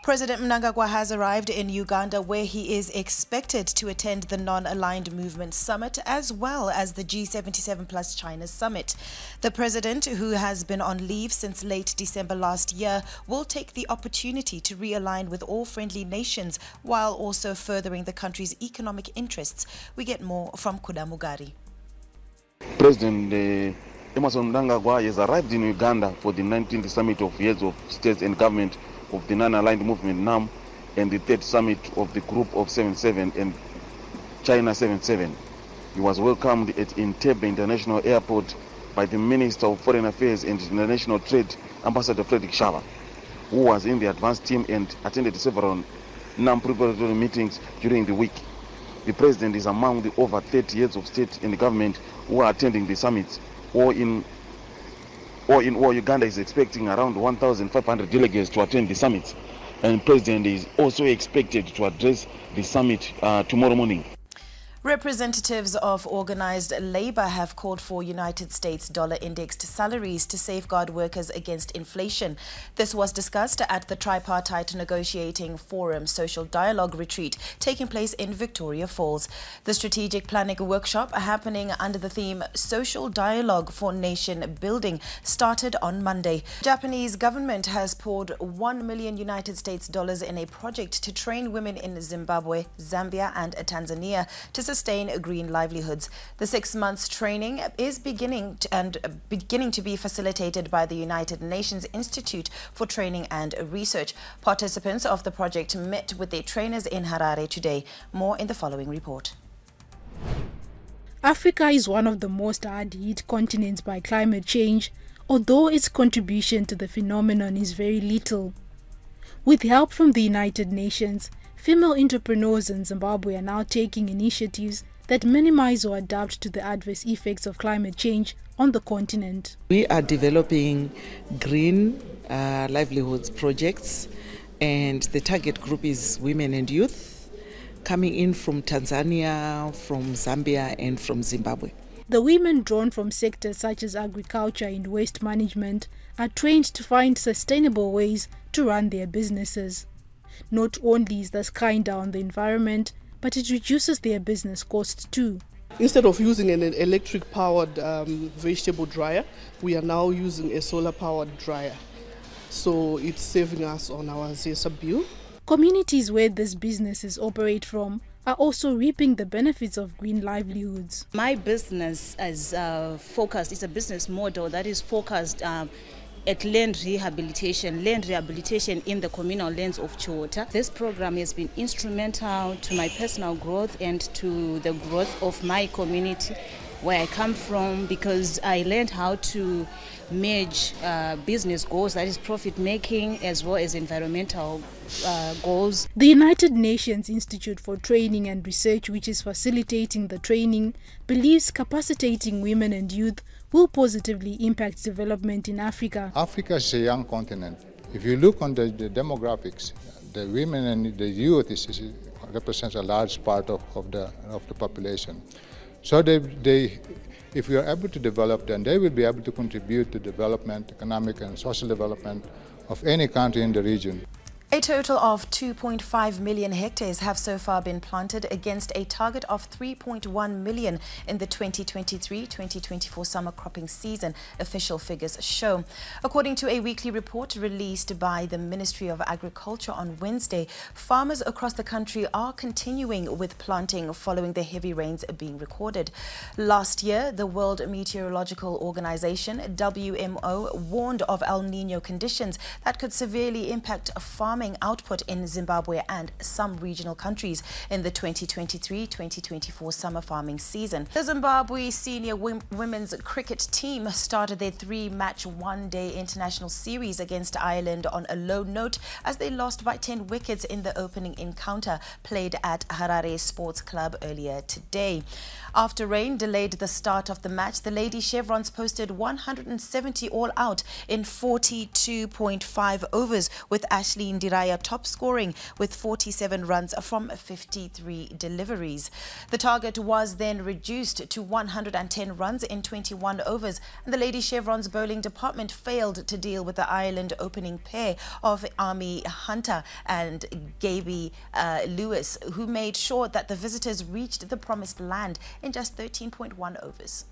President Mnangagwa has arrived in Uganda, where he is expected to attend the Non-Aligned Movement Summit as well as the G77 plus China Summit. The president, who has been on leave since late December last year, will take the opportunity to realign with all friendly nations while also furthering the country's economic interests. We get more from Kudamugari. President Emerson Mnangagwa has arrived in Uganda for the 19th Summit of Heads of States and Government of the Non-Aligned Movement NAM and the 3rd Summit of the Group of 77 and China 77. He was welcomed at Entebbe International Airport by the Minister of Foreign Affairs and International Trade, Ambassador Frederick Shava, who was in the advance team and attended several NAM preparatory meetings during the week. The president is among the over 30 heads of state and government who are attending the summits. Or in Uganda is expecting around 1,500 delegates to attend the summit, and the president is also expected to address the summit tomorrow morning. Representatives of organized labor have called for United States dollar-indexed salaries to safeguard workers against inflation. This was discussed at the Tripartite Negotiating Forum Social Dialogue Retreat taking place in Victoria Falls. The strategic planning workshop, happening under the theme Social Dialogue for Nation Building, started on Monday. The Japanese government has poured $1 million United States in a project to train women in Zimbabwe, Zambia and Tanzania to sustain green livelihoods. The 6 months training is beginning to be facilitated by the United Nations Institute for Training and Research. Participants of the project met with their trainers in Harare today. More in the following report. Africa is one of the most hard-hit continents by climate change, although its contribution to the phenomenon is very little. With help from the United Nations, female entrepreneurs in Zimbabwe are now taking initiatives that minimize or adapt to the adverse effects of climate change on the continent. We are developing green livelihoods projects, and the target group is women and youth coming in from Tanzania, from Zambia and from Zimbabwe. The women drawn from sectors such as agriculture and waste management are trained to find sustainable ways to run their businesses. Not only is this kinder on the environment, but it reduces their business costs too. Instead of using an electric-powered vegetable dryer, we are now using a solar-powered dryer. So it's saving us on our ZESA bill. Communities where these businesses operate from are also reaping the benefits of green livelihoods. My business is focused, it's a business model that is focused at land rehabilitation in the communal lands of Chiwota. This program has been instrumental to my personal growth and to the growth of my community where I come from, because I learned how to merge business goals, that is profit making, as well as environmental goals. The United Nations Institute for Training and Research, which is facilitating the training, believes capacitating women and youth will positively impact development in Africa. Africa is a young continent. If you look on the demographics, the women and the youth represents a large part of the population. So if we are able to develop them, they will be able to contribute to development, economic and social development of any country in the region. A total of 2.5 million hectares have so far been planted against a target of 3.1 million in the 2023-2024 summer cropping season, official figures show. According to a weekly report released by the Ministry of Agriculture on Wednesday, farmers across the country are continuing with planting following the heavy rains being recorded. Last year, the World Meteorological Organization, WMO, warned of El Niño conditions that could severely impact farming output in Zimbabwe and some regional countries in the 2023-2024 summer farming season. The Zimbabwe senior women's cricket team started their 3-match one-day international series against Ireland on a low note as they lost by 10 wickets in the opening encounter played at Harare Sports Club earlier today. After rain delayed the start of the match, the Lady Chevrons posted 170 all out in 42.5 overs, with Ashley Ndira Raya top scoring with 47 runs from 53 deliveries. The target was then reduced to 110 runs in 21 overs, and the Lady Chevron's bowling department failed to deal with the Ireland opening pair of Army Hunter and Gaby Lewis, who made sure that the visitors reached the promised land in just 13.1 overs.